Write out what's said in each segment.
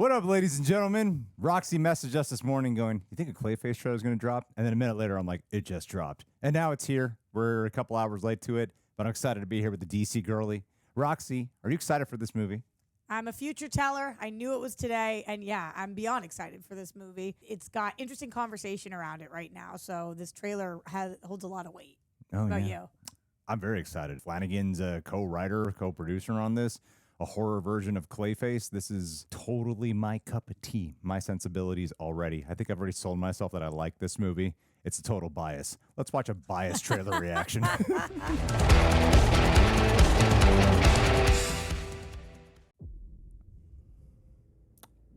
What up, ladies and gentlemen? Roxy messaged us this morning going, you think a Clayface trailer is going to drop? And then a minute later, I'm like, it just dropped. And now it's here. We're a couple hours late to it, but I'm excited to be here with the DC girly. Roxy, are you excited for this movie? I'm a future teller. I knew it was today. And yeah, I'm beyond excited for this movie. It's got interesting conversation around it right now. So this trailer holds a lot of weight. Oh, What about yeah. you? I'm very excited. Flanagan's a co-writer, co-producer on this. A horror version of Clayface. This is totally my cup of tea. My sensibilities already. I think I've already sold myself that I like this movie. It's a total bias. Let's watch a biased trailer reaction.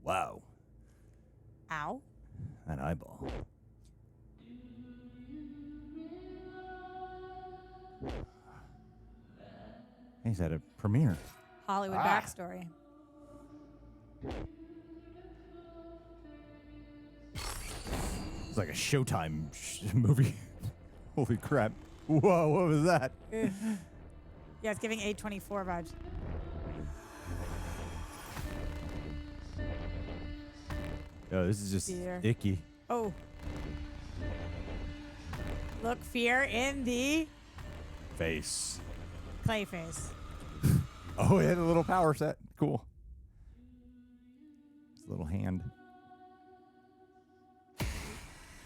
Wow. Ow. An eyeball. He's at a premiere. Hollywood backstory. It's like a Showtime movie. Holy crap. Whoa, what was that? Yeah, it's giving A24 vibes. Oh, this is just Fear. icky. Oh. Look, fear in the Face. Clayface. Oh, it had a little power set. Cool. It's a little hand.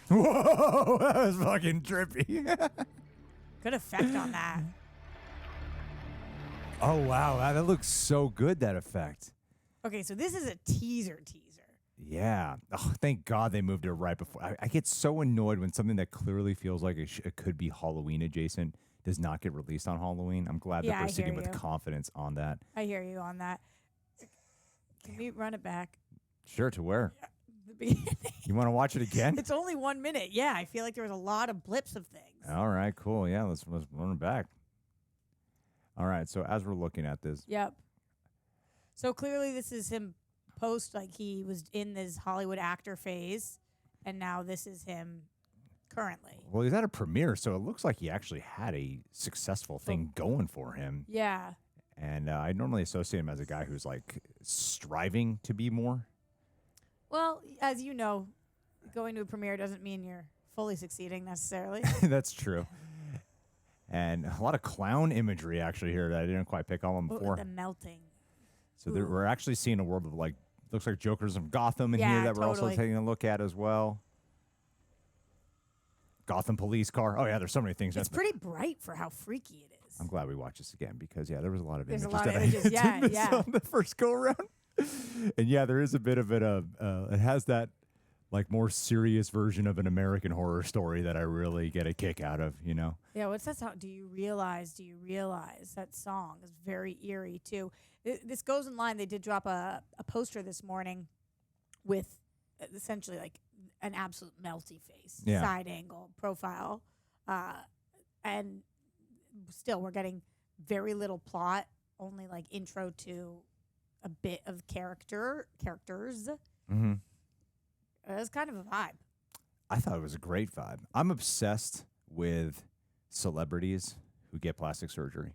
Whoa, that was fucking trippy. Good effect on that. Oh, wow. That looks so good, that effect. Okay, so this is a teaser. Yeah. Oh, thank God they moved it right before. I get so annoyed when something that clearly feels like it could be Halloween adjacent does not get released on Halloween. I'm glad that Yeah, I we're sitting hear with you. confidence on that. I hear you on that. Can we run it back? Sure, to where? The beginning. You want to watch it again? It's only 1 minute. Yeah, I feel like there was a lot of blips of things. All right, cool. Yeah, let's run it back. All right, so as we're looking at this, Yep. So clearly this is him post, like he was in this Hollywood actor phase, and now this is him currently. well, he's at a premiere, so it looks like he actually had a successful thing going for him. Yeah. And I normally associate him as a guy who's like striving to be more. Well, as you know, going to a premiere doesn't mean you're fully succeeding necessarily. That's true. And a lot of clown imagery actually here that I didn't quite pick on before. The melting. So we're actually seeing a world of like, looks like Jokers of Gotham in here that we're also taking a look at as well. Gotham police car. Oh yeah, there's so many things. It's pretty bright for how freaky it is. I'm glad we watched this again because yeah, there was a lot of There's images a lot of that images. I didn't miss Yeah. on the first go around. And yeah, there is a bit of it. It has that like more serious version of an American Horror Story that I really get a kick out of. You know. Yeah, what's that song? Do you realize? That song is very eerie, too. This goes in line. They did drop a poster this morning with essentially like an absolute melty face, side angle profile. And still, we're getting very little plot, only like intro to a bit of characters. Mm-hmm. It was kind of a vibe. I thought it was a great vibe. I'm obsessed with celebrities who get plastic surgery.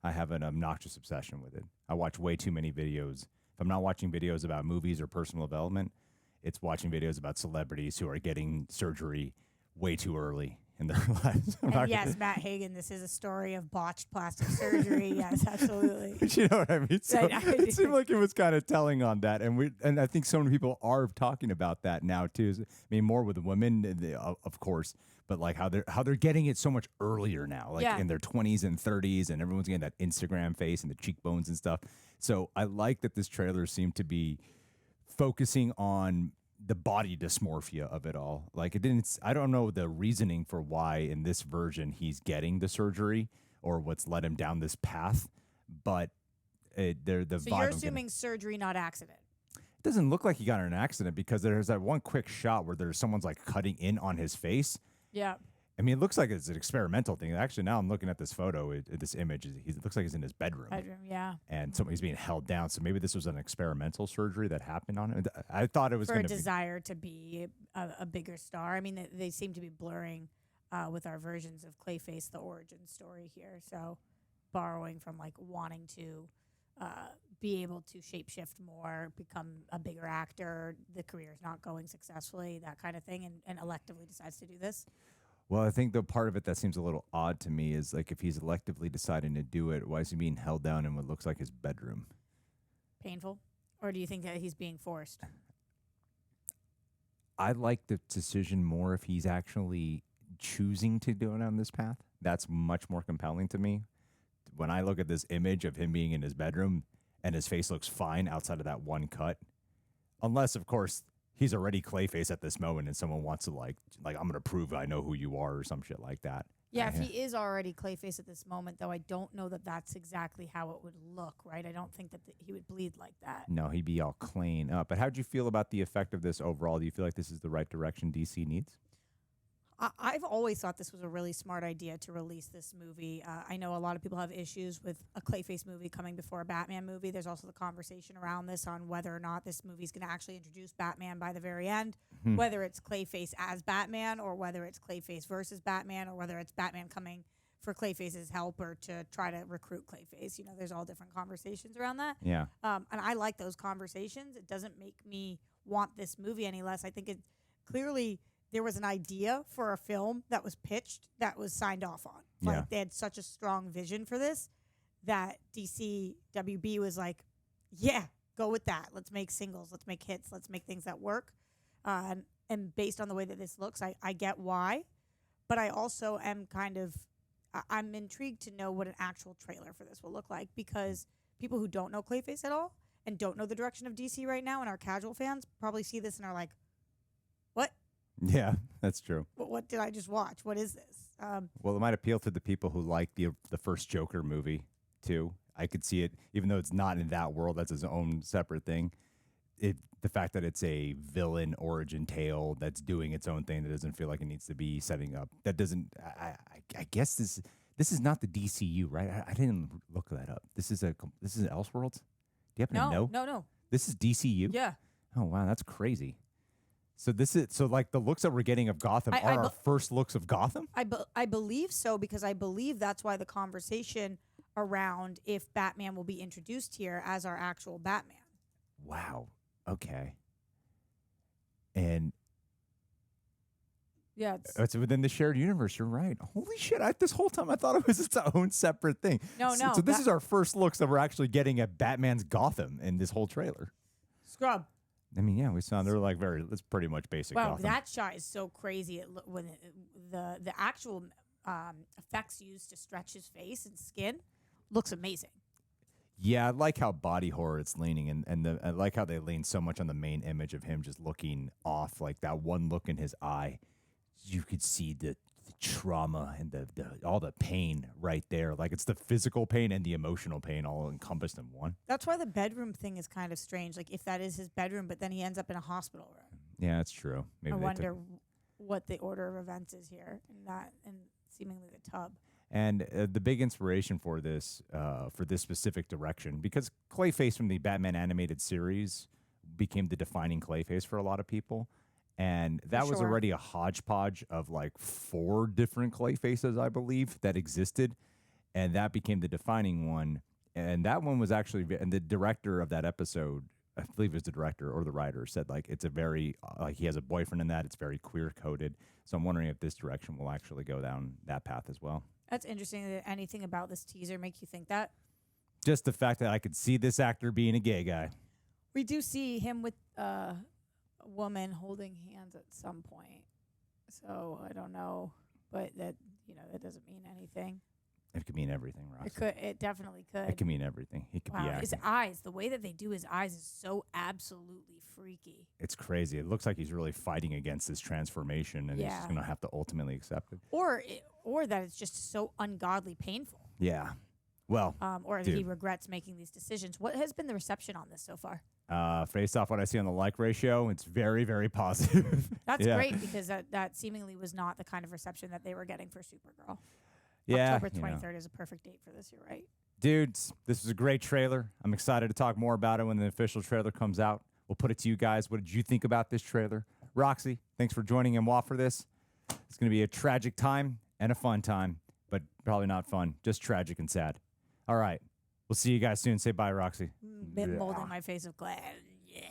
I have an obnoxious obsession with it. I watch way too many videos. If I'm not watching videos about movies or personal development, it's watching videos about celebrities who are getting surgery way too early in their lives. And yes, Matt Hagen, this is a story of botched plastic surgery. Yes, absolutely. You know what I mean? So I it seemed like it was kind of telling on that. And I think so many people are talking about that now too. I mean, more with women, of course, but like how they're getting it so much earlier now, like in their 20s and 30s, and everyone's getting that Instagram face and the cheekbones and stuff. So I like that this trailer seemed to be focusing on the body dysmorphia of it all. Like I don't know the reasoning for why in this version he's getting the surgery or what's led him down this path, but So you're assuming surgery, not accident. It doesn't look like he got in an accident because there's that one quick shot where someone's like cutting in on his face. Yeah. I mean, it looks like it's an experimental thing. Actually, now I'm looking at this photo, this image. It looks like he's in his bedroom. Yeah. And somebody's being held down. So maybe this was an experimental surgery that happened on him. I thought it was for a desire to be a bigger star. I mean, they seem to be blurring with our versions of Clayface, the origin story here. So borrowing from like wanting to be able to shapeshift more, become a bigger actor, the career is not going successfully, that kind of thing, and electively decides to do this? Well, I think the part of it that seems a little odd to me is like if he's electively deciding to do it, why is he being held down in what looks like his bedroom? Painful? Or do you think that he's being forced? I like the decision more if he's actually choosing to do it on this path. That's much more compelling to me. When I look at this image of him being in his bedroom and his face looks fine outside of that one cut, unless, of course, he's already Clayface at this moment and someone wants to like I'm going to prove I know who you are or some shit like that. Yeah, if he is already Clayface at this moment, though, I don't know that that's exactly how it would look, right? I don't think that he would bleed like that. No, he'd be all clean up. But how'd you feel about the effect of this overall? Do you feel like this is the right direction DC needs? I've always thought this was a really smart idea to release this movie. I know a lot of people have issues with a Clayface movie coming before a Batman movie. There's also the conversation around this on whether or not this movie is going to actually introduce Batman by the very end, whether it's Clayface as Batman or whether it's Clayface versus Batman or whether it's Batman coming for Clayface's help or to try to recruit Clayface. You know, there's all different conversations around that. Yeah. And I like those conversations. It doesn't make me want this movie any less. I think it clearly... There was an idea for a film that was pitched that was signed off on. Like they had such a strong vision for this that DC WB was like, yeah, go with that. Let's make singles. Let's make hits. Let's make things that work. And based on the way that this looks, I get why. But I also am I'm intrigued to know what an actual trailer for this will look like because people who don't know Clayface at all and don't know the direction of DC right now and are casual fans probably see this and are like, what? Yeah, that's true. What did I just watch? What is this? Well, it might appeal to the people who like the first Joker movie, too. I could see it, even though it's not in that world, that's his own separate thing. The fact that it's a villain origin tale that's doing its own thing that doesn't feel like it needs to be setting up. That doesn't, I guess this is not the DCU, right? I didn't look that up. This is Elseworlds? Do you happen to know? No. This is DCU? Yeah. Oh, wow, that's crazy. So like the looks that we're getting of Gotham are our first looks of Gotham? I believe so because I believe that's why the conversation around if Batman will be introduced here as our actual Batman. Wow. Okay. And yeah, it's within the shared universe. You're right. Holy shit! This whole time I thought it was its own separate thing. No. So this is our first looks that we're actually getting at Batman's Gotham in this whole trailer. Scrub. I mean, yeah, we saw they're like it's pretty much basic. Wow, Gotham. that shot is so crazy. The actual effects used to stretch his face and skin looks amazing. Yeah, I like how body horror it's leaning, and I like how they lean so much on the main image of him just looking off, like that one look in his eye. You could see the trauma and the all the pain right there. Like it's the physical pain and the emotional pain all encompassed in one. That's why the bedroom thing is kind of strange. Like if that is his bedroom, but then he ends up in a hospital room. Yeah, that's true. Maybe I wonder what the order of events is here and seemingly the tub. And the big inspiration for this specific direction, because Clayface from the Batman animated series became the defining Clayface for a lot of people. And that was already a hodgepodge of like 4 different Clayfaces, I believe, that existed. And that became the defining one. And that one was actually, and the director of that episode, I believe it was the director or the writer, said like it's a very, like he has a boyfriend in that. It's very queer coded. So I'm wondering if this direction will actually go down that path as well. That's interesting that anything about this teaser make you think that. Just the fact that I could see this actor being a gay guy. We do see him with a woman holding hands at some point. So I don't know, but that doesn't mean anything. It could mean everything, Roxy. It definitely could. It could mean everything. He could be acting. His eyes, the way that they do his eyes is so absolutely freaky. It's crazy. It looks like he's really fighting against this transformation, and he's just going to have to ultimately accept it. Or that it's just so ungodly painful. Yeah. Well, or he regrets making these decisions. What has been the reception on this so far? Based off what I see on the like ratio, it's very, very positive. That's great because that seemingly was not the kind of reception that they were getting for Supergirl. Yeah, October 23rd is a perfect date for this. You're right. Dudes, this was a great trailer. I'm excited to talk more about it when the official trailer comes out. We'll put it to you guys. What did you think about this trailer? Roxy, thanks for joining and for this. It's going to be a tragic time and a fun time, but probably not fun, just tragic and sad. All right. We'll see you guys soon. Say bye, Roxy. Been molding my face of clay. Yeah.